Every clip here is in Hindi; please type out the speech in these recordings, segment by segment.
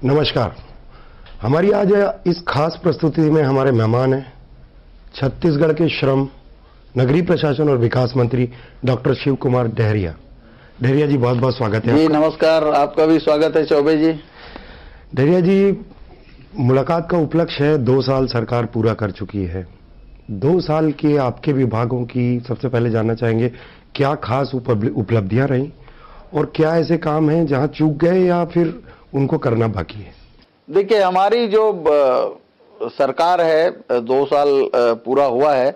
नमस्कार। हमारी आज इस खास प्रस्तुति में हमारे मेहमान हैं छत्तीसगढ़ के श्रम, नगरीय प्रशासन और विकास मंत्री डॉक्टर शिव कुमार डहरिया। डहरिया जी, बहुत बहुत स्वागत है जी। नमस्कार, आपका भी स्वागत है चौबे जी। डहरिया जी, मुलाकात का उपलक्ष्य है 2 साल सरकार पूरा कर चुकी है। 2 साल के आपके विभागों की सबसे पहले जानना चाहेंगे, क्या खास उपलब्धियां रही और क्या ऐसे काम हैं जहां चूक गए या फिर उनको करना बाकी है? देखिए, हमारी जो सरकार है 2 साल पूरा हुआ है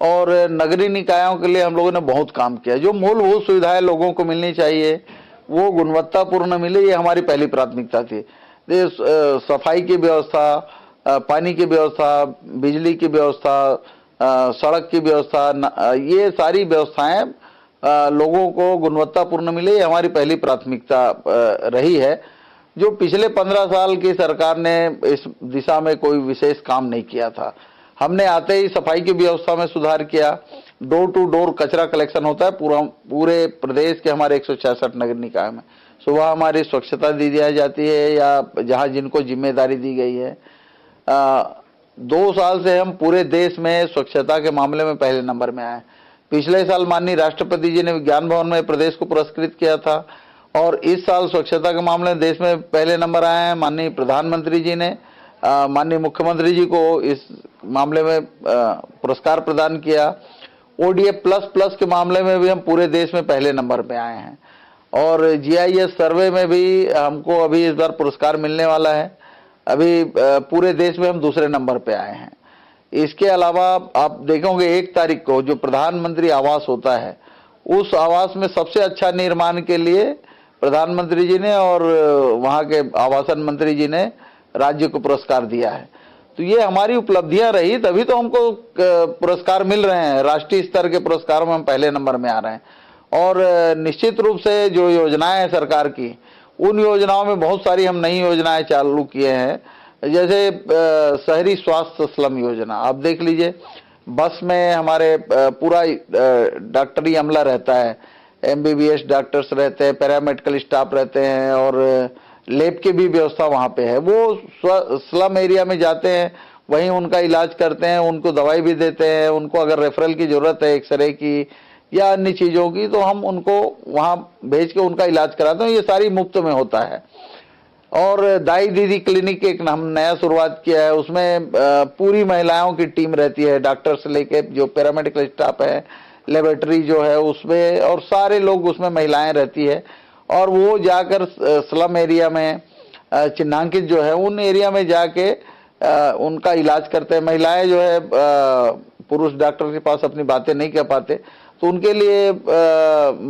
और नगरीय निकायों के लिए हम लोगों ने बहुत काम किया। जो मूलभूत सुविधाएं लोगों को मिलनी चाहिए वो गुणवत्तापूर्ण मिले, ये हमारी पहली प्राथमिकता थी। सफाई की व्यवस्था, पानी की व्यवस्था, बिजली की व्यवस्था, सड़क की व्यवस्था, ये सारी व्यवस्थाएं लोगों को गुणवत्तापूर्ण मिले, ये हमारी पहली प्राथमिकता रही है। जो पिछले 15 साल की सरकार ने इस दिशा में कोई विशेष काम नहीं किया था। हमने आते ही सफाई की व्यवस्था में सुधार किया। डोर टू डोर कचरा कलेक्शन होता है पूरे प्रदेश के हमारे 166 नगर निकाय में। सुबह हमारी स्वच्छता दी जाती है या जहां जिनको जिम्मेदारी दी गई है। 2 साल से हम पूरे देश में स्वच्छता के मामले में पहले नंबर में आए। पिछले साल माननीय राष्ट्रपति जी ने विज्ञान भवन में प्रदेश को पुरस्कृत किया था और इस साल स्वच्छता के मामले में देश में पहले नंबर आए हैं। माननीय प्रधानमंत्री जी ने माननीय मुख्यमंत्री जी को इस मामले में पुरस्कार प्रदान किया। ओडीएफ प्लस के मामले में भी हम पूरे देश में पहले नंबर पे आए हैं और जीआईएस सर्वे में भी हमको अभी इस बार पुरस्कार मिलने वाला है। अभी पूरे देश में हम दूसरे नंबर पे आए हैं। इसके अलावा आप देखोगे 1 तारीख को जो प्रधानमंत्री आवास होता है, उस आवास में सबसे अच्छा निर्माण के लिए प्रधानमंत्री जी ने और वहां के आवासन मंत्री जी ने राज्य को पुरस्कार दिया है। तो ये हमारी उपलब्धियां रही, तभी तो हमको पुरस्कार मिल रहे हैं। राष्ट्रीय स्तर के पुरस्कारों में हम पहले नंबर में आ रहे हैं और निश्चित रूप से जो योजनाएं हैं सरकार की, उन योजनाओं में बहुत सारी हम नई योजनाएं चालू किए हैं। जैसे शहरी स्वास्थ्य स्लम योजना, आप देख लीजिए, बस में हमारे पूरा डॉक्टरी अमला रहता है, एमबीबीएस डॉक्टर्स रहते हैं, पैरामेडिकल स्टाफ रहते हैं और लैब की भी व्यवस्था वहाँ पे है। वो स्लम एरिया में जाते हैं, वहीं उनका इलाज करते हैं, उनको दवाई भी देते हैं। उनको अगर रेफरल की जरूरत है एक्सरे की या अन्य चीज़ों की, तो हम उनको वहाँ भेज के उनका इलाज कराते हैं। ये सारी मुफ्त में होता है। और दाई दीदी क्लिनिक एक हम नया शुरुआत किया है, उसमें पूरी महिलाओं की टीम रहती है, डॉक्टर से लेके जो पैरामेडिकल स्टाफ है, लेबोरेटरी जो है उसमें, और सारे लोग उसमें महिलाएं रहती है और वो जाकर स्लम एरिया में चिन्हांकित जो है उन एरिया में जाके उनका इलाज करते हैं। महिलाएं जो है पुरुष डॉक्टर के पास अपनी बातें नहीं कह पाते, तो उनके लिए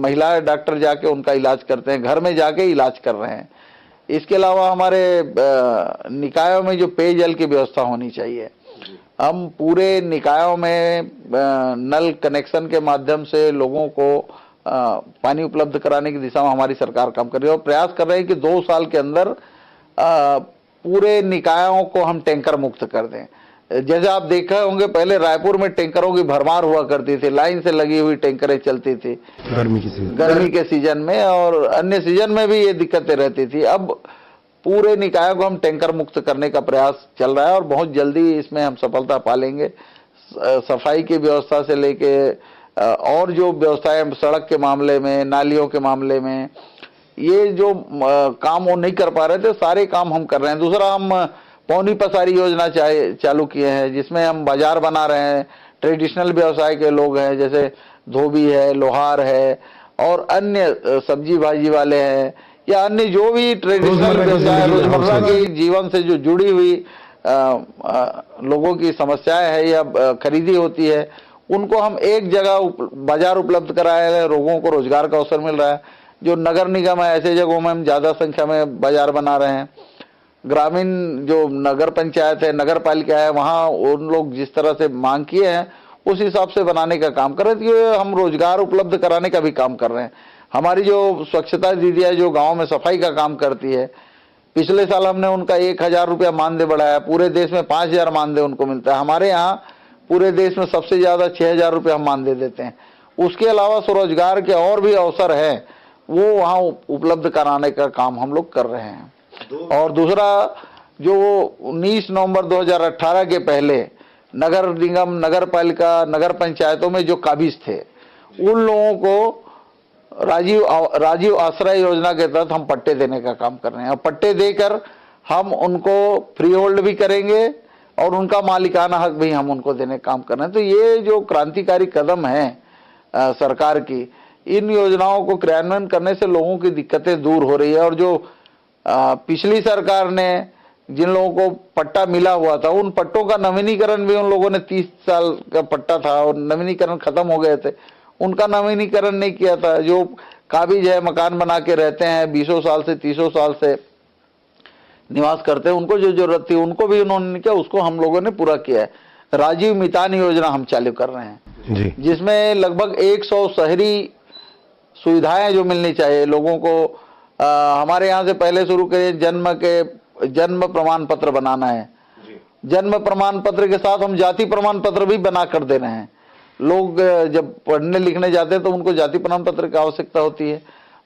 महिला डॉक्टर जाके उनका इलाज करते हैं, घर में जाके इलाज कर रहे हैं। इसके अलावा हमारे निकायों में जो पेयजल की व्यवस्था होनी चाहिए, हम पूरे निकायों में नल कनेक्शन के माध्यम से लोगों को पानी उपलब्ध कराने की दिशा में हमारी सरकार काम कर रही है और प्रयास कर रहे हैं कि 2 साल के अंदर पूरे निकायों को हम टैंकर मुक्त कर दें। जैसे आप देखा होंगे, पहले रायपुर में टैंकरों की भरमार हुआ करती थी, लाइन से लगी हुई टैंकरें चलती थी गर्मी के सीजन में और अन्य सीजन में भी ये दिक्कतें रहती थी। अब पूरे निकायों को हम टैंकर मुक्त करने का प्रयास चल रहा है और बहुत जल्दी इसमें हम सफलता पा लेंगे। सफाई की व्यवस्था से लेके और जो व्यवस्थाएं सड़क के मामले में, नालियों के मामले में, ये जो काम वो नहीं कर पा रहे थे, सारे काम हम कर रहे हैं। दूसरा, हम पौनी पसारी योजना चालू किए हैं, जिसमें हम बाजार बना रहे हैं। ट्रेडिशनल व्यवसाय के लोग हैं, जैसे धोबी है, लोहार है और अन्य सब्जी भाजी वाले हैं या अन्य जो भी ट्रेडिशनल व्यवसाय रोजमर्रा के जीवन से जो जुड़ी हुई लोगों की समस्याएं है या खरीदी होती है, उनको हम एक जगह बाजार उपलब्ध कराए हैं। लोगों को रोजगार का अवसर मिल रहा है। जो नगर निगम है, ऐसे जगहों में हम ज्यादा संख्या में बाजार बना रहे हैं। ग्रामीण जो नगर पंचायत है, नगर पालिका है, वहाँ उन लोग जिस तरह से मांग किए हैं उस हिसाब से बनाने का काम कर रहे हैं। हम रोजगार उपलब्ध कराने का भी काम कर रहे हैं। हमारी जो स्वच्छता दीदियाँ जो गाँव में सफाई का काम करती है, पिछले साल हमने उनका 1000 रुपया मानदेय बढ़ाया। पूरे देश में 5000 मानदेय उनको मिलता है। हमारे यहाँ पूरे देश में सबसे ज्यादा 6000 रुपया हम मानदेय देते हैं। उसके अलावा स्वरोजगार के और भी अवसर हैं, वो वहाँ उपलब्ध कराने का काम हम लोग कर रहे हैं। और दूसरा जो 19 नवंबर 2018 के पहले नगर निगम, नगर पालिका, नगर पंचायतों में जो काबिज थे उन लोगों को राजीव आश्रय योजना के तहत हम पट्टे देने का काम कर रहे हैं। और पट्टे देकर हम उनको फ्री होल्ड भी करेंगे और उनका मालिकाना हक भी हम उनको देने का काम कर रहे हैं। तो ये जो क्रांतिकारी कदम है सरकार की, इन योजनाओं को क्रियान्वयन करने से लोगों की दिक्कतें दूर हो रही है। और जो पिछली सरकार ने जिन लोगों को पट्टा मिला हुआ था उन पट्टों का नवीनीकरण भी उन लोगों ने 30 साल का पट्टा था और नवीनीकरण खत्म हो गए थे, उनका नवीनीकरण नहीं किया था। जो काबिज है, मकान बना के रहते हैं, 20 साल से 30 साल से निवास करते हैं, उनको जो जरूरत थी उनको भी उन्होंने किया, उसको हम लोगों ने पूरा किया है। राजीव मितान योजना हम चालू कर रहे हैं जी। जिसमें लगभग 100 शहरी सुविधाएं जो मिलनी चाहिए लोगों को। हमारे यहाँ से पहले शुरू करें, जन्म प्रमाण पत्र बनाना है। जन्म प्रमाण पत्र के साथ हम जाति प्रमाण पत्र भी बना कर दे रहे हैं। लोग जब पढ़ने लिखने जाते हैं तो उनको जाति प्रमाण पत्र की आवश्यकता होती है,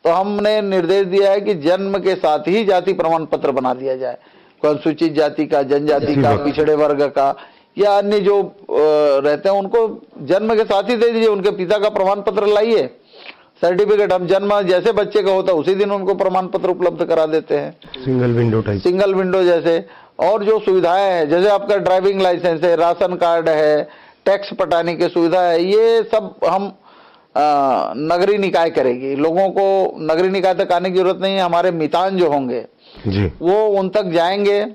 तो हमने निर्देश दिया है कि जन्म के साथ ही जाति प्रमाण पत्र बना दिया जाए। कोई अनुसूचित जाति का, जनजाति का, पिछड़े वर्ग का या अन्य जो रहते हैं उनको जन्म के साथ ही दे दीजिए। उनके पिता का प्रमाण पत्र लाइए, सर्टिफिकेट, हम जन्म जैसे बच्चे का होता है उसी दिन उनको प्रमाण पत्र उपलब्ध करा देते हैं। सिंगल विंडो जैसे। और जो सुविधाएं हैं, जैसे आपका ड्राइविंग लाइसेंस है, राशन कार्ड है, टैक्स पटाने की सुविधा है, ये सब हम नगरीय निकाय करेगी। लोगों को नगरीय निकाय तक आने की जरूरत नहीं है। हमारे मितान जो होंगे जी, वो उन तक जाएंगे,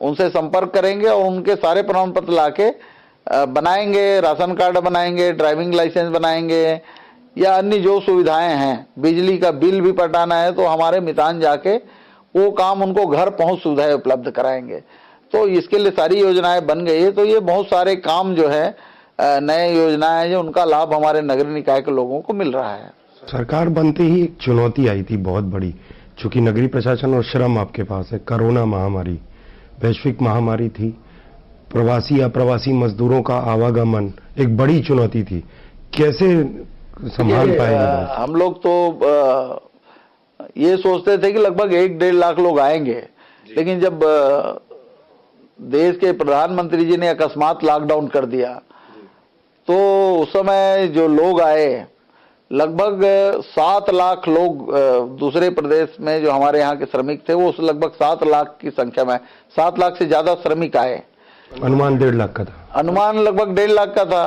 उनसे संपर्क करेंगे और उनके सारे प्रमाण पत्र लाके बनाएंगे, राशन कार्ड बनाएंगे, ड्राइविंग लाइसेंस बनाएंगे या अन्य जो सुविधाएं हैं, बिजली का बिल भी पटाना है तो हमारे मितान जाके वो काम उनको घर पहुंच सुविधाएं उपलब्ध कराएंगे। तो इसके लिए सारी योजनाएं बन गई है। तो ये बहुत सारे काम जो है नए योजनाएं हैं जो उनका लाभ हमारे नगर निकाय के लोगों को मिल रहा है। सरकार बनते ही एक चुनौती आई थी बहुत बड़ी, चूंकि नगरीय प्रशासन और श्रम आपके पास है। कोरोना महामारी, वैश्विक महामारी थी, प्रवासी अप्रवासी मजदूरों का आवागमन एक बड़ी चुनौती थी। कैसे संभाल पाएंगे? हम लोग तो ये सोचते थे कि लगभग 1-1.5 लाख लोग आएंगे, लेकिन जब देश के प्रधानमंत्री जी ने अकस्मात लॉकडाउन कर दिया तो उस समय जो लोग आए, लगभग 7 लाख लोग दूसरे प्रदेश में जो हमारे यहाँ के श्रमिक थे वो लगभग 7 लाख की संख्या में, 7 लाख से ज्यादा श्रमिक आए। अनुमान 1.5 लाख का था। अनुमान लगभग 1.5 लाख का था,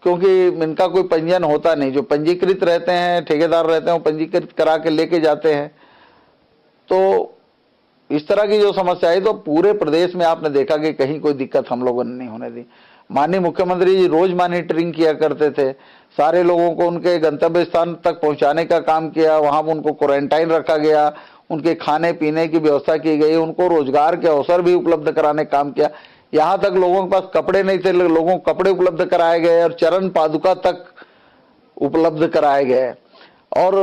क्योंकि इनका कोई पंजीयन होता नहीं। जो पंजीकृत रहते हैं, ठेकेदार रहते हैं, वो पंजीकृत करा के लेके जाते हैं। तो इस तरह की जो समस्या है, तो पूरे प्रदेश में आपने देखा कि कहीं कोई दिक्कत हम लोगों ने नहीं होने दी। माननीय मुख्यमंत्री जी रोज मॉनिटरिंग किया करते थे, सारे लोगों को उनके गंतव्य स्थान तक पहुंचाने का काम किया, वहां उनको क्वारंटाइन रखा गया, उनके खाने पीने की व्यवस्था की गई, उनको रोजगार के अवसर भी उपलब्ध कराने का काम किया। यहाँ तक लोगों के पास कपड़े नहीं थे, लोगों को कपड़े उपलब्ध कराए गए और चरण पादुका तक उपलब्ध कराए गए। और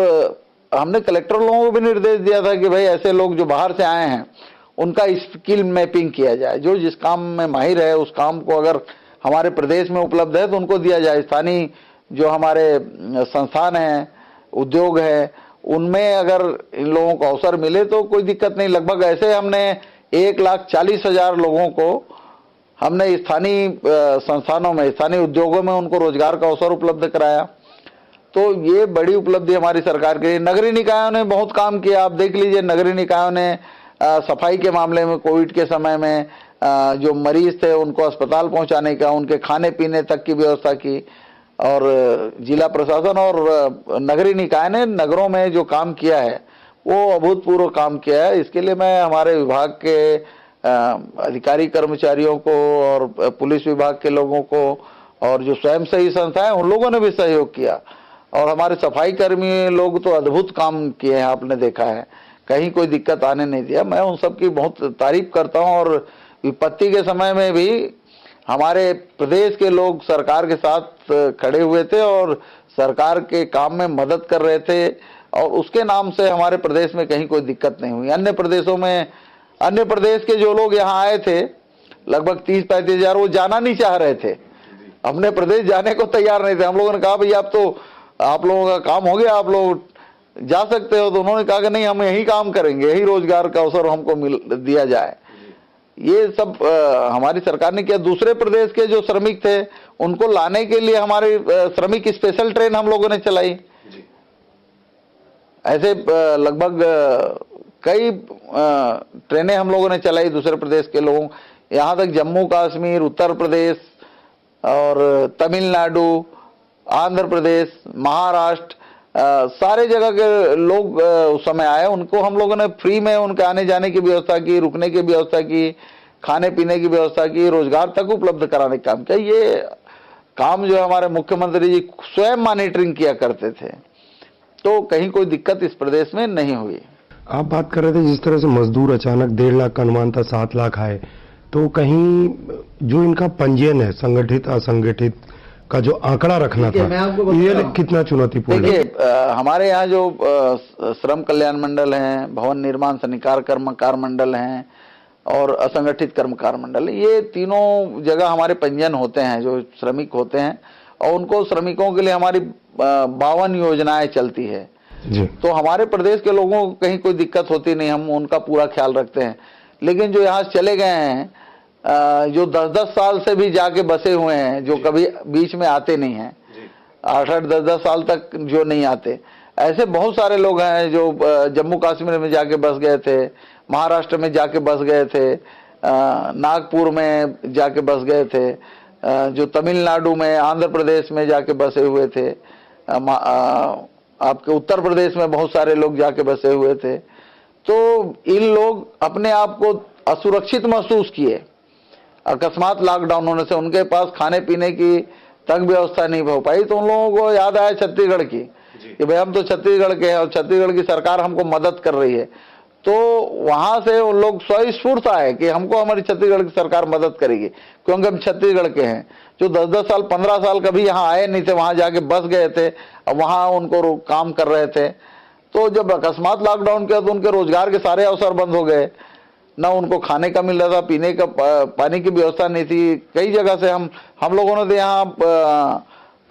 हमने कलेक्टर लोगों को भी निर्देश दिया था कि भाई ऐसे लोग जो बाहर से आए हैं उनका स्किल मैपिंग किया जाए, जो जिस काम में माहिर है उस काम को अगर हमारे प्रदेश में उपलब्ध है तो उनको दिया जाए। स्थानीय जो हमारे संस्थान हैं, उद्योग है, उनमें अगर इन लोगों को अवसर मिले तो कोई दिक्कत नहीं। लगभग ऐसे हमने 1,40,000 लोगों को हमने स्थानीय संस्थानों में, स्थानीय उद्योगों में उनको रोजगार का अवसर उपलब्ध कराया। तो ये बड़ी उपलब्धि हमारी सरकार की। नगरीय निकायों ने बहुत काम किया। आप देख लीजिए, नगरीय निकायों ने सफाई के मामले में कोविड के समय में जो मरीज थे उनको अस्पताल पहुंचाने का, उनके खाने पीने तक की व्यवस्था की। और जिला प्रशासन और नगरीय निकाय ने नगरों में जो काम किया है वो अभूतपूर्व काम किया है। इसके लिए मैं हमारे विभाग के अधिकारी कर्मचारियों को और पुलिस विभाग के लोगों को और जो स्वयंसेवी संस्थाएं उन लोगों ने भी सहयोग किया। और हमारे सफाई कर्मी लोग तो अद्भुत काम किए हैं, आपने देखा है, कहीं कोई दिक्कत आने नहीं दिया। मैं उन सब की बहुत तारीफ करता हूं। और विपत्ति के समय में भी हमारे प्रदेश के लोग सरकार के साथ खड़े हुए थे और सरकार के काम में मदद कर रहे थे, और उसके नाम से हमारे प्रदेश में कहीं कोई दिक्कत नहीं हुई। अन्य प्रदेशों में, अन्य प्रदेश के जो लोग यहाँ आए थे लगभग 30-35 हजार, वो जाना नहीं चाह रहे थे, अपने प्रदेश जाने को तैयार नहीं थे। हम लोगों ने कहा भाई आप लोगों का काम हो गया, आप लोग जा सकते हो, तो उन्होंने कहा कि नहीं, हम यही काम करेंगे, यही रोजगार का अवसर हमको दिया जाए। ये सब हमारी सरकार ने किया। दूसरे प्रदेश के जो श्रमिक थे उनको लाने के लिए हमारी श्रमिक स्पेशल ट्रेन हम लोगों ने चलाई। ऐसे लगभग कई ट्रेनें हम लोगों ने चलाई दूसरे प्रदेश के लोगों, यहाँ तक जम्मू कश्मीर, उत्तर प्रदेश और तमिलनाडु, आंध्र प्रदेश, महाराष्ट्र, सारे जगह के लोग उस समय आए। उनको हम लोगों ने फ्री में उनके आने जाने की व्यवस्था की, रुकने की व्यवस्था की, खाने पीने की व्यवस्था की, रोजगार तक उपलब्ध कराने का काम किया। ये काम जो हमारे मुख्यमंत्री जी स्वयं मॉनिटरिंग किया करते थे, तो कहीं कोई दिक्कत इस प्रदेश में नहीं हुई। आप बात कर रहे थे जिस तरह से मजदूर अचानक 1.5 लाख का अनुमान था, 7 लाख आए, तो कहीं जो इनका पंजीयन है संगठित असंगठित का जो आंकड़ा रखना था, ये कितना चुनौतीपूर्ण है? देखिए, हमारे यहाँ जो श्रम कल्याण मंडल हैं, भवन निर्माण सन्निकार कर्मकार मंडल हैं और असंगठित कर्मकार मंडल, ये तीनों जगह हमारे पंजीयन होते हैं जो श्रमिक होते हैं, और उनको श्रमिकों के लिए हमारी 52 योजनाएं चलती है जी। तो हमारे प्रदेश के लोगों को कहीं कोई दिक्कत होती नहीं, हम उनका पूरा ख्याल रखते हैं। लेकिन जो यहाँ चले गए हैं, जो 10-10 साल से भी जाके बसे हुए हैं, जो कभी बीच में आते नहीं हैं, 8-8, 10-10 साल तक जो नहीं आते, ऐसे बहुत सारे लोग हैं जो जम्मू कश्मीर में जाके बस गए थे, महाराष्ट्र में जाके बस गए थे, नागपुर में जाके बस गए थे, जो तमिलनाडु में, आंध्र प्रदेश में जाके बसे हुए थे, आपके उत्तर प्रदेश में बहुत सारे लोग जाके बसे हुए थे। तो इन लोग अपने आप को असुरक्षित महसूस किए अकस्मात लॉकडाउन होने से, उनके पास खाने पीने की तक व्यवस्था नहीं हो पाई, तो उन लोगों को याद आया छत्तीसगढ़ की कि भाई हम तो छत्तीसगढ़ के हैं और छत्तीसगढ़ की सरकार हमको मदद कर रही है। तो वहां से उन लोग स्वस्फूर्त आए कि हमको हमारी छत्तीसगढ़ की सरकार मदद करेगी, क्योंकि हम छत्तीसगढ़ के हैं। जो 10-10 साल 15 साल कभी यहाँ आए नहीं थे, वहां जाके बस गए थे, अब वहां उनको काम कर रहे थे। तो जब अकस्मात लॉकडाउन किया तो उनके रोजगार के सारे अवसर बंद हो गए, ना उनको खाने का मिल रहा था, पीने का पानी की व्यवस्था नहीं थी। कई जगह से हम लोगों ने तो यहाँ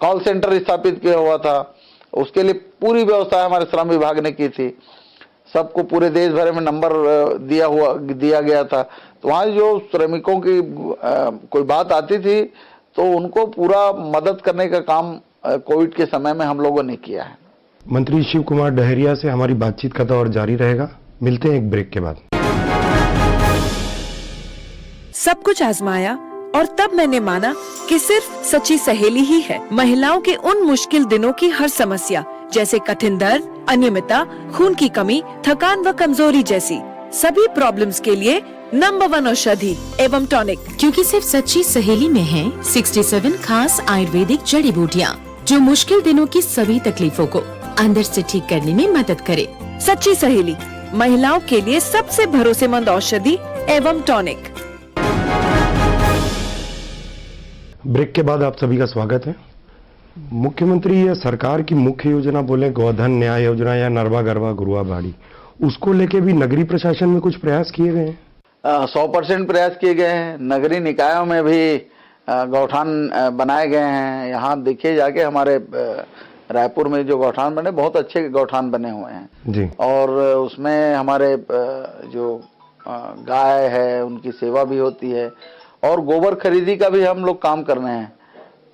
कॉल सेंटर स्थापित किया हुआ था, उसके लिए पूरी व्यवस्था हमारे श्रम विभाग ने की थी। सबको पूरे देश भर में नंबर दिया गया था। तो वहाँ जो श्रमिकों की कोई बात आती थी तो उनको पूरा मदद करने का काम कोविड के समय में हम लोगों ने किया है। मंत्री शिव कुमार डहरिया से हमारी बातचीत का दौर जारी रहेगा। मिलते हैं एक ब्रेक के बाद। सब कुछ आजमाया और तब मैंने माना कि सिर्फ सच्ची सहेली ही है महिलाओं के उन मुश्किल दिनों की हर समस्या, जैसे कठिन दर्द, अनियमितता, खून की कमी, थकान व कमजोरी जैसी सभी प्रॉब्लम्स के लिए नंबर 1 औषधि एवं टॉनिक, क्योंकि सिर्फ सच्ची सहेली में है 67 खास आयुर्वेदिक जड़ी बूटियाँ जो मुश्किल दिनों की सभी तकलीफों को अंदर से ठीक करने में मदद करे। सच्ची सहेली महिलाओं के लिए सबसे भरोसेमंद औषधि एवं टॉनिक। ब्रेक के बाद आप सभी का स्वागत है। मुख्यमंत्री या सरकार की मुख्य योजना बोले गोधन न्याय योजना या नरवा गरवा गुरुआ बाड़ी, उसको लेके भी नगरीय प्रशासन में कुछ प्रयास किए गए हैं? 100% प्रयास किए गए हैं। नगरीय निकायों में भी गौठान बनाए गए हैं। यहाँ देखिए जाके हमारे रायपुर में जो गौठान बने, बहुत अच्छे गौठान बने हुए हैं जी। और उसमें हमारे जो गाय है उनकी सेवा भी होती है और गोबर खरीदी का भी हम लोग काम कर रहे हैं।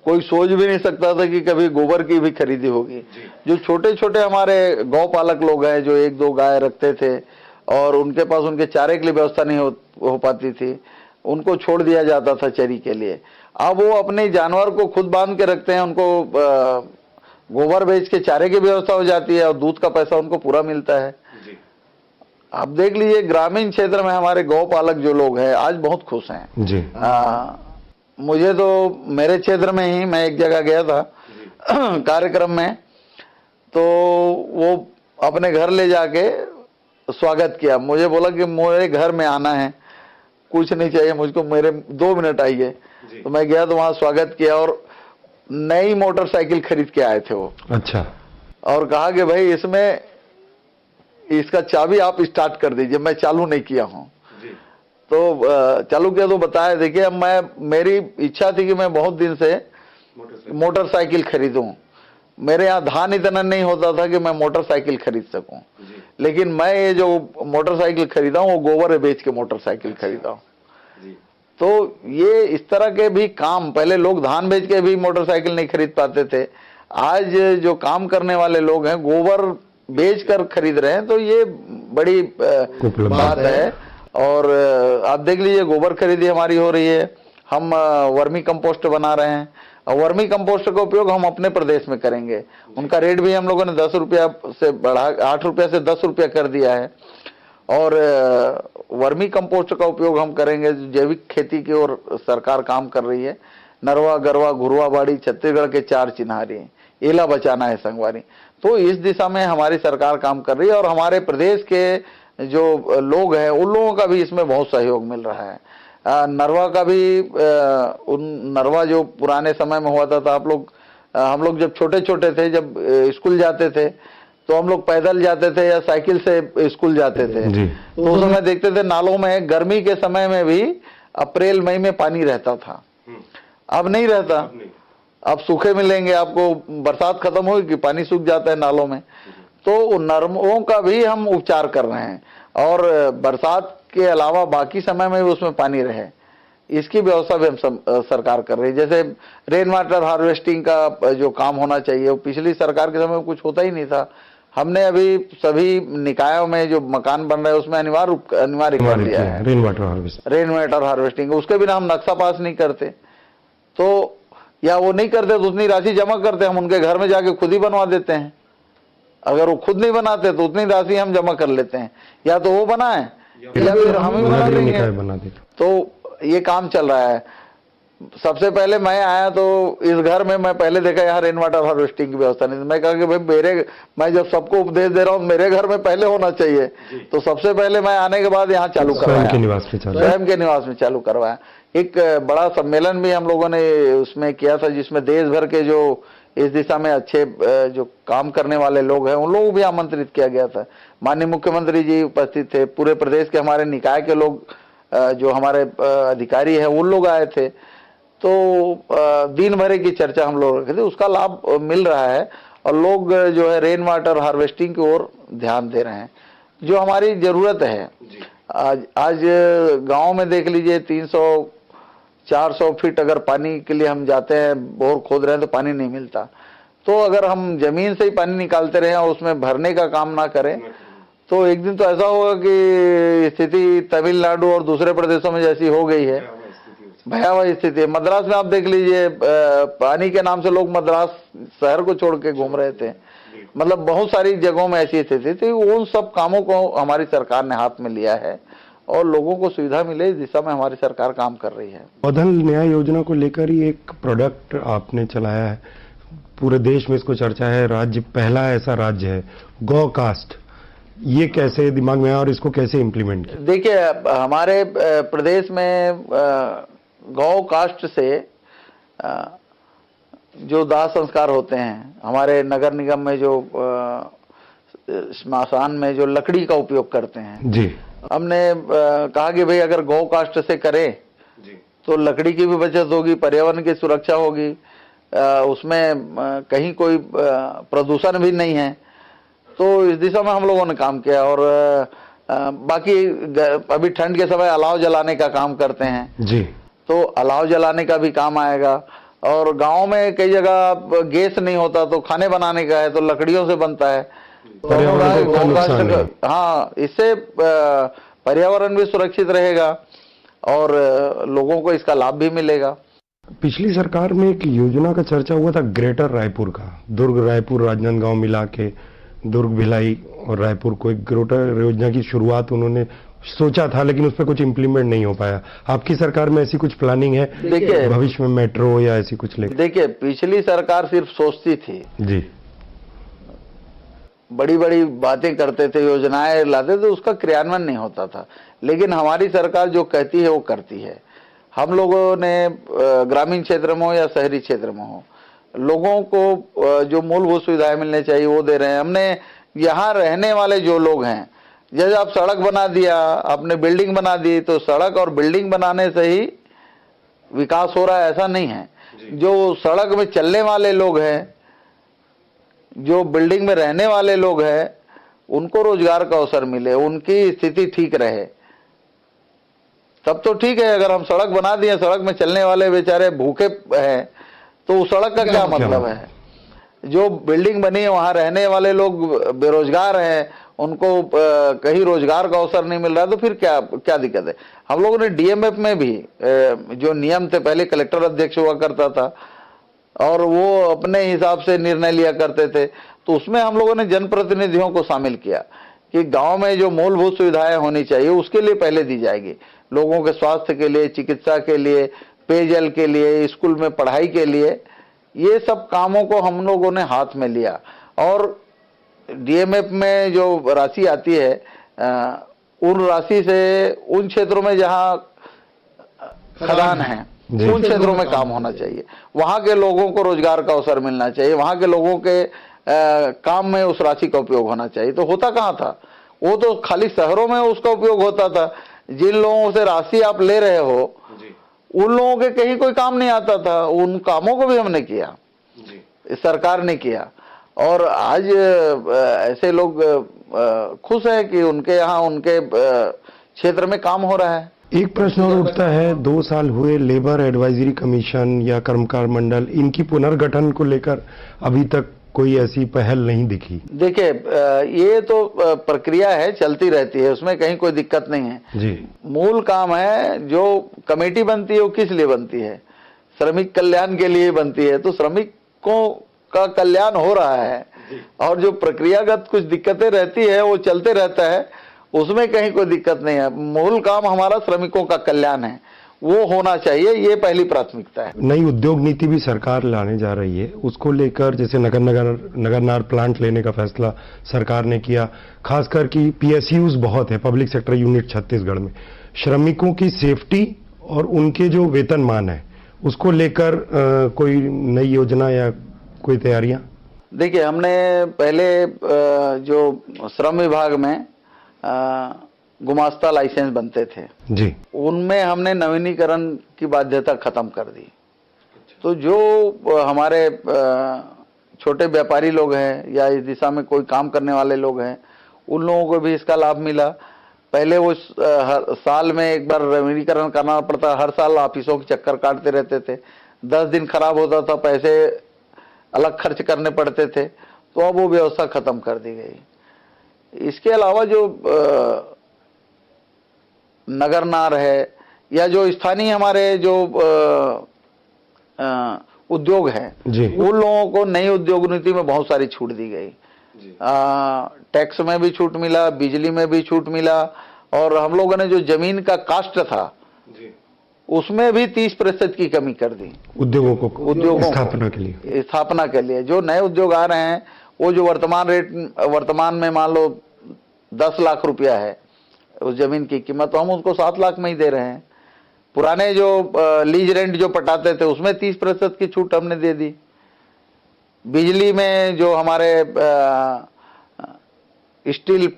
कोई सोच भी नहीं सकता था कि कभी गोबर की भी खरीदी होगी। जो छोटे छोटे हमारे गौ पालक लोग हैं जो 1-2 गाय रखते थे और उनके पास उनके चारे के लिए व्यवस्था नहीं हो पाती थी, उनको छोड़ दिया जाता था चरी के लिए। अब वो अपने जानवर को खुद बांध के रखते हैं, उनको गोबर बेच के चारे की व्यवस्था हो जाती है और दूध का पैसा उनको पूरा मिलता है। आप देख लीजिए ग्रामीण क्षेत्र में हमारे गौ पालक जो लोग हैं आज बहुत खुश हैं जी। मुझे तो मेरे क्षेत्र में ही मैं एक जगह गया था कार्यक्रम में, तो वो अपने घर ले जाके स्वागत किया। मुझे बोला कि मेरे घर में आना है, कुछ नहीं चाहिए मुझको, मेरे 2 मिनट आइए। तो मैं गया तो वहाँ स्वागत किया और नई मोटरसाइकिल खरीद के आए थे वो। अच्छा। और कहा कि भाई इसमें इसका चाबी आप स्टार्ट कर दीजिए, मैं चालू नहीं किया हूँ। तो चालू किया तो बताया, देखिए मेरी इच्छा थी कि मैं बहुत दिन से मोटरसाइकिल खरीदूं। मेरे यहाँ धान इतना नहीं होता था कि मैं मोटरसाइकिल खरीद सकूं, लेकिन मैं ये जो मोटरसाइकिल खरीदा हूं वो गोबर बेच के मोटरसाइकिल खरीदा हूं। तो ये इस तरह के भी काम, पहले लोग धान बेच के भी मोटरसाइकिल नहीं खरीद पाते थे, आज जो काम करने वाले लोग हैं गोबर बेच कर खरीद रहे हैं, तो ये बड़ी बात है। और आप देख लीजिए गोबर खरीदी हमारी हो रही है, हम वर्मी कंपोस्ट बना रहे हैं, और वर्मी कंपोस्ट का उपयोग हम अपने प्रदेश में करेंगे। उनका रेट भी हम लोगों ने 10 रुपया से बढ़ा, 8 रुपया से 10 रुपया कर दिया है। और वर्मी कंपोस्ट का उपयोग हम करेंगे। जैविक खेती की ओर सरकार काम कर रही है। नरवा, गरवा, घुरवा बाड़ी छत्तीसगढ़ के 4 चिन्हारी, एला बचाना है संगवारी। तो इस दिशा में हमारी सरकार काम कर रही है, और हमारे प्रदेश के जो लोग हैं उन लोगों का भी इसमें बहुत सहयोग मिल रहा है। नरवा का भी, उन नरवा जो पुराने समय में हुआ था, हम लोग जब छोटे छोटे थे, जब स्कूल जाते थे तो हम लोग पैदल जाते थे या साइकिल से स्कूल जाते थे। तो उस समय देखते थे नालों में गर्मी के समय में भी अप्रैल मई में पानी रहता था। अब नहीं रहता, अब सूखे मिलेंगे आपको, बरसात खत्म होगी कि पानी सूख जाता है नालों में। तो नरमों का भी हम उपचार कर रहे हैं, और बरसात के अलावा बाकी समय में भी उसमें पानी रहे, इसकी व्यवस्था भी हम सरकार कर रही है। जैसे रेन वाटर हार्वेस्टिंग का जो काम होना चाहिए, वो पिछली सरकार के समय में कुछ होता ही नहीं था। हमने अभी सभी निकायों में जो मकान बन रहे हैं उसमें अनिवार्य कर दिया है रेन वाटर हार्वेस्टिंग। उसके बिना हम नक्शा पास नहीं करते, तो या वो नहीं करते तो उतनी राशि जमा करते, हम उनके घर में जाके खुद ही बनवा देते हैं। अगर वो खुद नहीं बनाते तो उतनी राशि हम जमा कर लेते हैं, या तो वो बनाए या फिर हम ही बना देंगे। तो ये काम चल रहा है। सबसे पहले मैं आया तो इस घर में मैं पहले देखा यहाँ रेन वाटर हार्वेस्टिंग की व्यवस्था नहीं थी। मैं कहा कि भाई मैं जब सबको उपदेश दे रहा हूँ मेरे घर में पहले होना चाहिए, तो सबसे पहले मैं आने के बाद यहाँ चालू करवाया, स्वयं के निवास में चालू करवाया। एक बड़ा सम्मेलन भी हम लोगों ने उसमें किया था, जिसमें देश भर के जो इस दिशा में अच्छे जो काम करने वाले लोग हैं उन लोगों को भी आमंत्रित किया गया था। माननीय मुख्यमंत्री जी उपस्थित थे, पूरे प्रदेश के हमारे निकाय के लोग, जो हमारे अधिकारी हैं उन लोग आए थे। तो दिन भर की चर्चा हम लोग रखे थे, उसका लाभ मिल रहा है, और लोग जो है रेन वाटर हार्वेस्टिंग की ओर ध्यान दे रहे हैं, जो हमारी जरूरत है। आज गांव में देख लीजिए 300-400 फीट अगर पानी के लिए हम जाते हैं, बोर खोद रहे हैं, तो पानी नहीं मिलता। तो अगर हम जमीन से ही पानी निकालते रहे और उसमें भरने का काम ना करें, तो एक दिन तो ऐसा होगा कि स्थिति तमिलनाडु और दूसरे प्रदेशों में जैसी हो गई है, भयावह स्थिति है। मद्रास में आप देख लीजिए, पानी के नाम से लोग मद्रास शहर को छोड़ के घूम रहे थे। मतलब बहुत सारी जगहों में ऐसी स्थिति थी। उन सब कामों को हमारी सरकार ने हाथ में लिया है, और लोगों को सुविधा मिले इस दिशा में हमारी सरकार काम कर रही है। पौधन न्याय योजना को लेकर ही एक प्रोडक्ट आपने चलाया है, पूरे देश में इसको चर्चा है, राज्य पहला ऐसा राज्य है गौ कास्ट। ये कैसे दिमाग में आया और इसको कैसे इम्प्लीमेंट किया? देखिए, हमारे प्रदेश में गौ कास्ट से जो दाह संस्कार होते हैं, हमारे नगर निगम में जो स्मशान में जो लकड़ी का उपयोग करते हैं जी, हमने कहा कि भाई अगर गौ कास्ट से करें तो लकड़ी की भी बचत होगी, पर्यावरण की सुरक्षा होगी, उसमें कहीं कोई प्रदूषण भी नहीं है। तो इस दिशा में हम लोगों ने काम किया। और बाकी अभी ठंड के समय अलाव जलाने का काम करते हैं जी, तो अलाव जलाने का भी काम आएगा। और गांव में कई जगह गैस नहीं होता, तो खाने बनाने का है तो लकड़ियों से बनता है। हाँ, इससे पर्यावरण भी सुरक्षित रहेगा और लोगों को इसका लाभ भी मिलेगा। पिछली सरकार में एक योजना का चर्चा हुआ था ग्रेटर रायपुर का, दुर्ग, रायपुर, राजनांदगांव मिला के दुर्ग, भिलाई और रायपुर को एक ग्रेटर योजना की शुरुआत उन्होंने सोचा था, लेकिन उस पर कुछ इम्प्लीमेंट नहीं हो पाया। आपकी सरकार में ऐसी कुछ प्लानिंग है देखिए भविष्य में मेट्रो या ऐसी कुछ लेकर? देखिए, पिछली सरकार सिर्फ सोचती थी जी, बड़ी बड़ी बातें करते थे, योजनाएं लाते थे, उसका क्रियान्वयन नहीं होता था। लेकिन हमारी सरकार जो कहती है वो करती है। हम लोगों ने ग्रामीण क्षेत्र में हो या शहरी क्षेत्र में हो, लोगों को जो मूलभूत सुविधाएं मिलनी चाहिए वो दे रहे हैं। हमने यहाँ रहने वाले जो लोग हैं, जैसे आप सड़क बना दिया, आपने बिल्डिंग बना दी, तो सड़क और बिल्डिंग बनाने से ही विकास हो रहा है ऐसा नहीं है। जो सड़क में चलने वाले लोग हैं जो बिल्डिंग में रहने वाले लोग हैं उनको रोजगार का अवसर मिले, उनकी स्थिति ठीक रहे, तब तो ठीक है। अगर हम सड़क बना दिए, सड़क में चलने वाले बेचारे भूखे हैं, तो उस सड़क का क्या मतलब है? जो बिल्डिंग बनी है वहां रहने वाले लोग बेरोजगार हैं, उनको कहीं रोजगार का अवसर नहीं मिल रहा, तो फिर क्या क्या दिक्कत है? हम लोगों ने डीएमएफ में भी जो नियम थे, पहले कलेक्टर अध्यक्ष हुआ करता था और वो अपने हिसाब से निर्णय लिया करते थे, तो उसमें हम लोगों ने जनप्रतिनिधियों को शामिल किया कि गांव में जो मूलभूत सुविधाएं होनी चाहिए उसके लिए पहले दी जाएगी, लोगों के स्वास्थ्य के लिए, चिकित्सा के लिए, पेयजल के लिए, स्कूल में पढ़ाई के लिए, ये सब कामों को हम लोगों ने हाथ में लिया। और डीएमएफ में जो राशि आती है उन राशि से उन क्षेत्रों में जहां खदान है उन क्षेत्रों में काम होना चाहिए, वहां के लोगों को रोजगार का अवसर मिलना चाहिए, वहां के लोगों के काम में उस राशि का उपयोग होना चाहिए। तो होता कहाँ था? वो तो खाली शहरों में उसका उपयोग होता था। जिन लोगों से राशि आप ले रहे हो उन लोगों के कहीं कोई काम नहीं आता था, उन कामों को भी हमने किया, सरकार ने किया। और आज ऐसे लोग खुश हैं कि उनके यहाँ उनके क्षेत्र में काम हो रहा है। एक प्रश्न और उठता है, 2 साल हुए, लेबर एडवाइजरी कमीशन या कर्मकार मंडल, इनकी पुनर्गठन को लेकर अभी तक कोई ऐसी पहल नहीं दिखी। देखिए, ये तो प्रक्रिया है, चलती रहती है, उसमें कहीं कोई दिक्कत नहीं है जी। मूल काम है, जो कमेटी बनती है वो किस लिए बनती है? श्रमिक कल्याण के लिए बनती है। तो श्रमिकों का कल्याण हो रहा है और जो प्रक्रियागत कुछ दिक्कतें रहती है वो चलते रहता है, उसमें कहीं कोई दिक्कत नहीं है। मूल काम हमारा श्रमिकों का कल्याण है, वो होना चाहिए, ये पहली प्राथमिकता है। नई उद्योग नीति भी सरकार लाने जा रही है, उसको लेकर जैसे नगरनार प्लांट लेने का फैसला सरकार ने किया, खासकर कि पीएसयूज बहुत है, पब्लिक सेक्टर यूनिट छत्तीसगढ़ में, श्रमिकों की सेफ्टी और उनके जो वेतनमान है उसको लेकर कोई नई योजना या कोई तैयारियां? देखिए, हमने पहले जो श्रम विभाग में गुमास्ता लाइसेंस बनते थे जी, उनमें हमने नवीनीकरण की बाध्यता खत्म कर दी। तो जो हमारे छोटे व्यापारी लोग हैं या इस दिशा में कोई काम करने वाले लोग हैं, उन लोगों को भी इसका लाभ मिला। पहले वो हर साल में एक बार नवीनीकरण करना पड़ता, हर साल ऑफिसों के चक्कर काटते रहते थे, 10 दिन खराब होता था, पैसे अलग खर्च करने पड़ते थे, तो अब वो व्यवस्था खत्म कर दी गई। इसके अलावा जो नगरनार है या जो स्थानीय हमारे जो उद्योग हैं, उन लोगों को नई उद्योग नीति में बहुत सारी छूट दी गई। टैक्स में भी छूट मिला, बिजली में भी छूट मिला, और हम लोगों ने जो जमीन का कास्ट था उसमें भी 30% की कमी कर दी उद्योगों स्थापना के लिए। जो नए उद्योग आ रहे हैं वो जो वर्तमान में मान लो 10 लाख रुपया है उस जमीन की कीमत, तो हम उसको 7 लाख में ही दे रहे हैं। पुराने जो लीज रेंट जो पटाते थे उसमें 30% की छूट हमने दे दी। बिजली में जो हमारे स्टील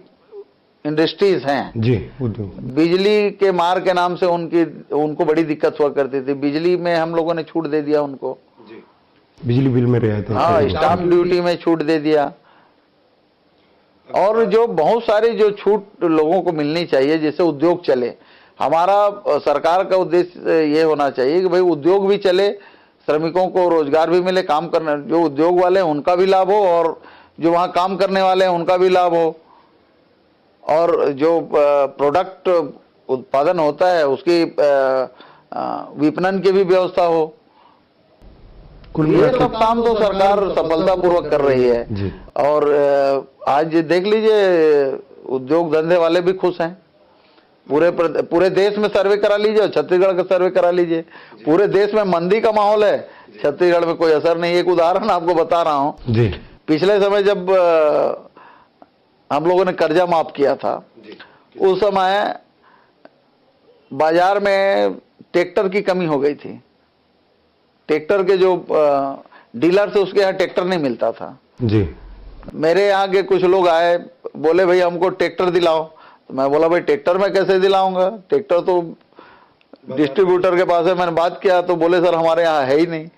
इंडस्ट्रीज हैं जी, बिजली के मार के नाम से उनको बड़ी दिक्कत हुआ करती थी, बिजली में हम लोगों ने छूट दे दिया उनको जी। बिजली बिल में रियायत, हाँ, स्टाम्प ड्यूटी में छूट दे दिया। और जो बहुत सारी जो छूट लोगों को मिलनी चाहिए जिससे उद्योग चले। हमारा सरकार का उद्देश्य ये होना चाहिए कि भाई उद्योग भी चले, श्रमिकों को रोजगार भी मिले, काम करने जो उद्योग वाले हैं उनका भी लाभ हो और जो वहाँ काम करने वाले हैं उनका भी लाभ हो, और जो प्रोडक्ट उत्पादन होता है उसकी विपणन की भी व्यवस्था हो। ये सब काम तो सरकार सफलतापूर्वक कर रही है जी। और आज देख लीजिए उद्योग धंधे वाले भी खुश हैं। पूरे देश में सर्वे करा लीजिए, छत्तीसगढ़ का सर्वे करा लीजिए, पूरे देश में मंदी का माहौल है, छत्तीसगढ़ में कोई असर नहीं। एक उदाहरण आपको बता रहा हूं जी। पिछले समय जब हम लोगों ने कर्जा माफ किया था उस समय बाजार में ट्रैक्टर की कमी हो गई थी। ट्रैक्टर के जो डीलर से उसके यहाँ ट्रैक्टर नहीं मिलता था जी। मेरे यहाँ के कुछ लोग आए, बोले भाई हमको ट्रैक्टर दिलाओ। तो मैं बोला भाई ट्रैक्टर मैं कैसे दिलाऊंगा, ट्रैक्टर तो डिस्ट्रीब्यूटर के पास है। मैंने बात किया तो बोले सर हमारे यहाँ है ही नहीं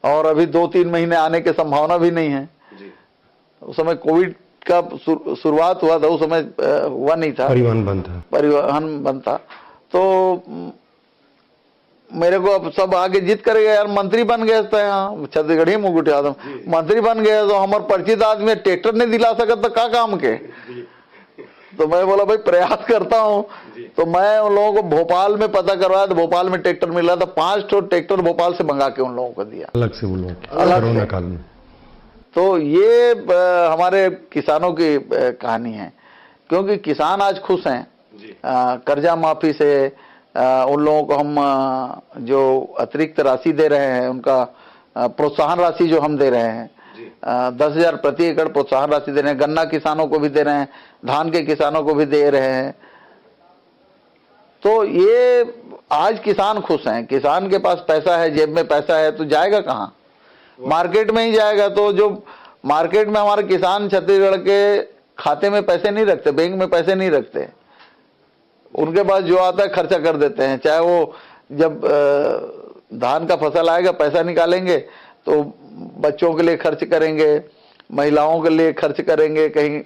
और अभी 2-3 महीने आने की संभावना भी नहीं है। उस समय कोविड का शुरुआत हुआ था, उस समय हुआ नहीं था, परिवहन बंद था। परिवहन बंद था। तो मेरे को अब सब आगे जीत कर गए, यार मंत्री बन गए थे, यहाँ छत्तीसगढ़ी मुकुट यादव मंत्री बन गए, तो हमारे परिचित आदमी ट्रैक्टर नहीं दिला सकता तो क्या काम के। तो मैं बोला भाई प्रयास करता हूँ। तो मैं उन लोगों को भोपाल में पता करवाया, तो भोपाल में ट्रैक्टर मिला था, 5 ठो ट्रैक्टर भोपाल से मंगा के उन लोगों को दिया, अलग से वो लोग अलग कोरोना से। काल में। तो ये हमारे किसानों की कहानी है, क्योंकि किसान आज खुश हैं। कर्जा माफी से उन लोगों को हम जो अतिरिक्त राशि दे रहे हैं, उनका प्रोत्साहन राशि जो हम दे रहे हैं, 10,000 प्रति एकड़ प्रोत्साहन राशि दे रहे हैं, गन्ना किसानों को भी दे रहे हैं, धान के किसानों को भी दे रहे हैं। तो ये आज किसान खुश हैं, किसान के पास पैसा है, जेब में पैसा है, तो जाएगा कहाँ? मार्केट में ही जाएगा। तो जो मार्केट में हमारे किसान छत्तीसगढ़ के खाते में पैसे नहीं रखते, बैंक में पैसे नहीं रखते, उनके पास जो आता है खर्चा कर देते हैं। चाहे वो जब धान का फसल आएगा पैसा निकालेंगे तो बच्चों के लिए खर्च करेंगे, महिलाओं के लिए खर्च करेंगे, कहीं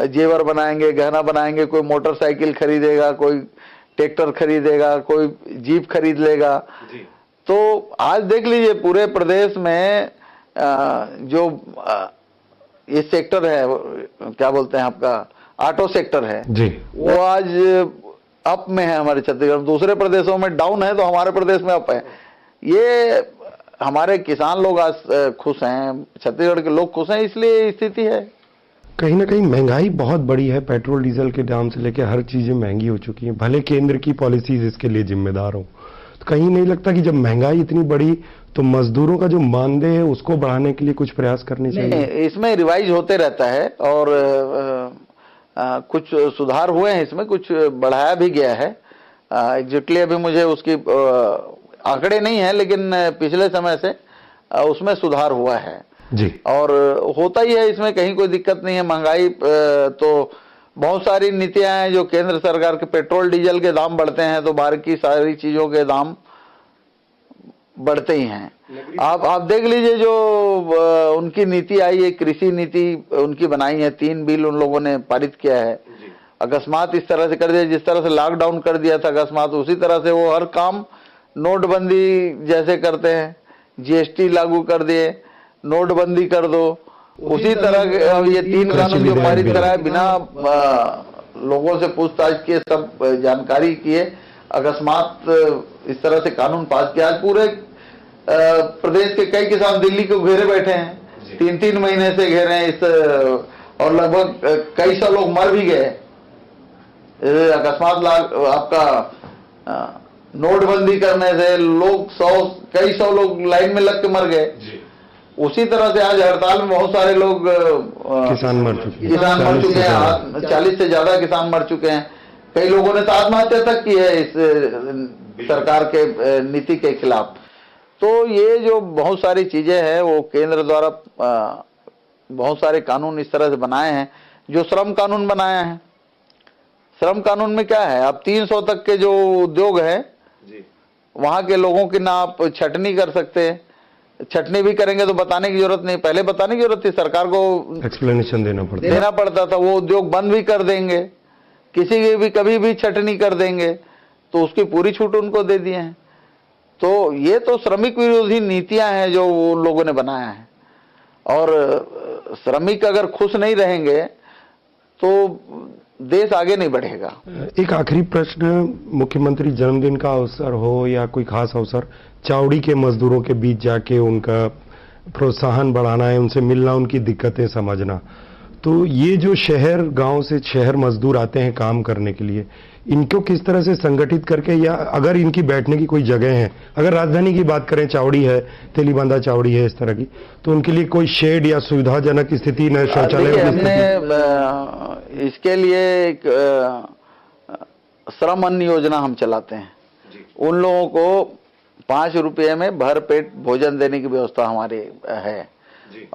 जेवर बनाएंगे, गहना बनाएंगे, कोई मोटरसाइकिल खरीदेगा, कोई ट्रैक्टर खरीदेगा, कोई जीप खरीद लेगा। तो आज देख लीजिए पूरे प्रदेश में जो ये सेक्टर है, क्या बोलते हैं आपका, ऑटो सेक्टर है जी, वो आज अप में है हमारे छत्तीसगढ़। दूसरे प्रदेशों में डाउन है, तो हमारे प्रदेश में अप है। ये हमारे किसान लोग आज खुश हैं, छत्तीसगढ़ के लोग खुश हैं, इसलिए स्थिति है। कहीं ना कहीं महंगाई बहुत बड़ी है, पेट्रोल डीजल के दाम से लेकर हर चीजें महंगी हो चुकी हैं। भले केंद्र की पॉलिसीज इसके लिए जिम्मेदार हो, तो कहीं नहीं लगता कि जब महंगाई इतनी बड़ी तो मजदूरों का जो मानदेय है उसको बढ़ाने के लिए कुछ प्रयास करने चाहिए? इसमें रिवाइज होते रहता है और कुछ सुधार हुए हैं, इसमें कुछ बढ़ाया भी गया है। एग्जैक्टली अभी मुझे उसकी आंकड़े नहीं है, लेकिन पिछले समय से उसमें सुधार हुआ है जी। और होता ही है, इसमें कहीं कोई दिक्कत नहीं है। महंगाई तो बहुत सारी नीतियां हैं जो केंद्र सरकार के, पेट्रोल डीजल के दाम बढ़ते हैं तो बाहर की सारी चीजों के दाम बढ़ते ही हैं। आप देख लीजिए जो उनकी नीति आई है, कृषि नीति उनकी बनाई है, 3 बिल उन लोगों ने पारित किया है। अकस्मात इस तरह से कर दिया, जिस तरह से लॉकडाउन कर दिया था अकस्मात, उसी तरह से वो हर काम नोटबंदी जैसे करते हैं, जीएसटी लागू कर दिए, नोटबंदी कर दो, उसी तरह ये 3 कानून जो पारित कराए बिना लोगों से पूछताछ किए, सब जानकारी किए, अकस्मात इस तरह से कानून पास किया। आज पूरे प्रदेश के कई किसान दिल्ली को घेरे बैठे हैं, 3-3 महीने से घेरे हैं इस, और लगभग कई सौ लोग मर भी गए। अकस्मात आपका नोटबंदी करने से लोग कई सौ लोग लाइन में लग के मर गए। उसी तरह से आज हड़ताल में बहुत सारे लोग किसान मर चुके हैं, 40 से ज्यादा किसान मर चुके हैं। कई लोगों ने तो आत्महत्या तक की है इस सरकार के नीति के खिलाफ। तो ये जो बहुत सारी चीजें हैं वो केंद्र द्वारा बहुत सारे कानून इस तरह से बनाए हैं। जो श्रम कानून बनाया है, श्रम कानून में क्या है, अब 300 तक के जो उद्योग है वहां के लोगों की ना आप छटनी कर सकते, छटनी भी करेंगे तो बताने की जरूरत नहीं, पहले बताने की जरूरत थी, सरकार को एक्सप्लेनेशन देना पड़ता था। वो उद्योग बंद भी कर देंगे, किसी की भी कभी भी छटनी कर देंगे, तो उसकी पूरी छूट उनको दे दिए हैं। तो ये तो श्रमिक विरोधी नीतियां हैं जो उन लोगों ने बनाया है, और श्रमिक अगर खुश नहीं रहेंगे तो देश आगे नहीं बढ़ेगा। एक आखिरी प्रश्न, मुख्यमंत्री जन्मदिन का अवसर हो या कोई खास अवसर, चावड़ी के मजदूरों के बीच जाके उनका प्रोत्साहन बढ़ाना है, उनसे मिलना, उनकी दिक्कतें समझना, तो ये जो शहर गांव से शहर मजदूर आते हैं काम करने के लिए, इनको किस तरह से संगठित करके, या अगर इनकी बैठने की कोई जगह है, अगर राजधानी की बात करें, चावड़ी है, तेलीबांधा चावड़ी है, इस तरह की, तो उनके लिए कोई शेड या सुविधाजनक स्थिति न, शौचालय हमने इसके लिए एक श्रम अन्न योजना हम चलाते हैं। उन लोगों को 5 रुपये में भर पेट भोजन देने की व्यवस्था हमारे है,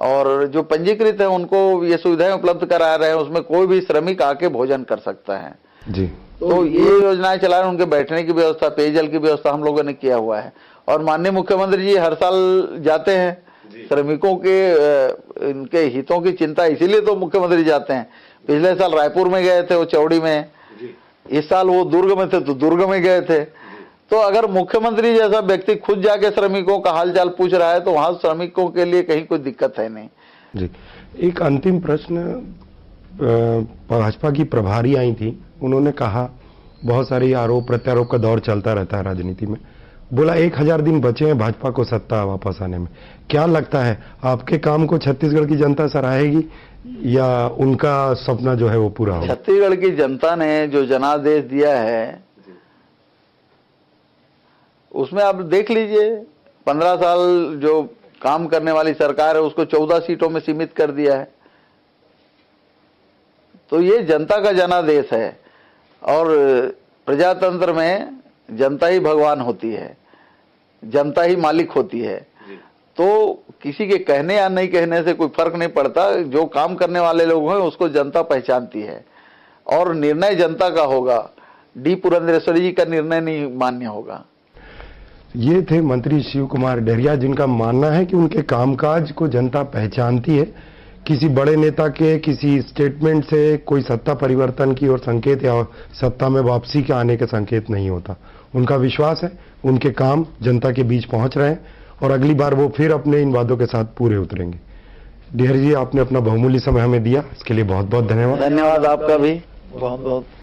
और जो पंजीकृत है उनको ये सुविधाएं उपलब्ध करा रहे हैं। उसमें कोई भी श्रमिक आके भोजन कर सकता है जी। तो ये योजनाएं चला रहे हैं। उनके बैठने की व्यवस्था, पेयजल की व्यवस्था हम लोगों ने किया हुआ है, और माननीय मुख्यमंत्री जी हर साल जाते हैं श्रमिकों के इनके हितों की चिंता, इसीलिए तो मुख्यमंत्री जाते हैं। पिछले साल रायपुर में गए थे, वो चौड़ी में, इस साल वो दुर्ग में थे तो दुर्ग में गए थे। तो अगर मुख्यमंत्री जैसा व्यक्ति खुद जाके श्रमिकों का हालचाल पूछ रहा है तो वहां श्रमिकों के लिए कहीं कोई दिक्कत है नहीं। जी, एक अंतिम प्रश्न। भाजपा की प्रभारी आई थी, उन्होंने कहा, बहुत सारे आरोप प्रत्यारोप का दौर चलता रहता है राजनीति में, बोला 1000 दिन बचे हैं भाजपा को सत्ता वापस आने में। क्या लगता है आपके काम को छत्तीसगढ़ की जनता सराहेगी या उनका सपना जो है वो पूरा होगा? छत्तीसगढ़ की जनता ने जो जनादेश दिया है उसमें आप देख लीजिए, 15 साल जो काम करने वाली सरकार है उसको 14 सीटों में सीमित कर दिया है। तो ये जनता का जनादेश है और प्रजातंत्र में जनता ही भगवान होती है, जनता ही मालिक होती है। तो किसी के कहने या नहीं कहने से कोई फर्क नहीं पड़ता। जो काम करने वाले लोग हैं उसको जनता पहचानती है और निर्णय जनता का होगा। डी पुरंदेश्वरी जी का निर्णय नहीं मान्य होगा। ये थे मंत्री शिव कुमार डहरिया, जिनका मानना है कि उनके कामकाज को जनता पहचानती है। किसी बड़े नेता के किसी स्टेटमेंट से कोई सत्ता परिवर्तन की और संकेत या सत्ता में वापसी के आने के संकेत नहीं होता। उनका विश्वास है उनके काम जनता के बीच पहुंच रहे हैं और अगली बार वो फिर अपने इन वादों के साथ पूरे उतरेंगे। डहरिया जी, आपने अपना बहुमूल्य समय हमें दिया, इसके लिए बहुत बहुत धन्यवाद। धन्यवाद आपका भी बहुत बहुत।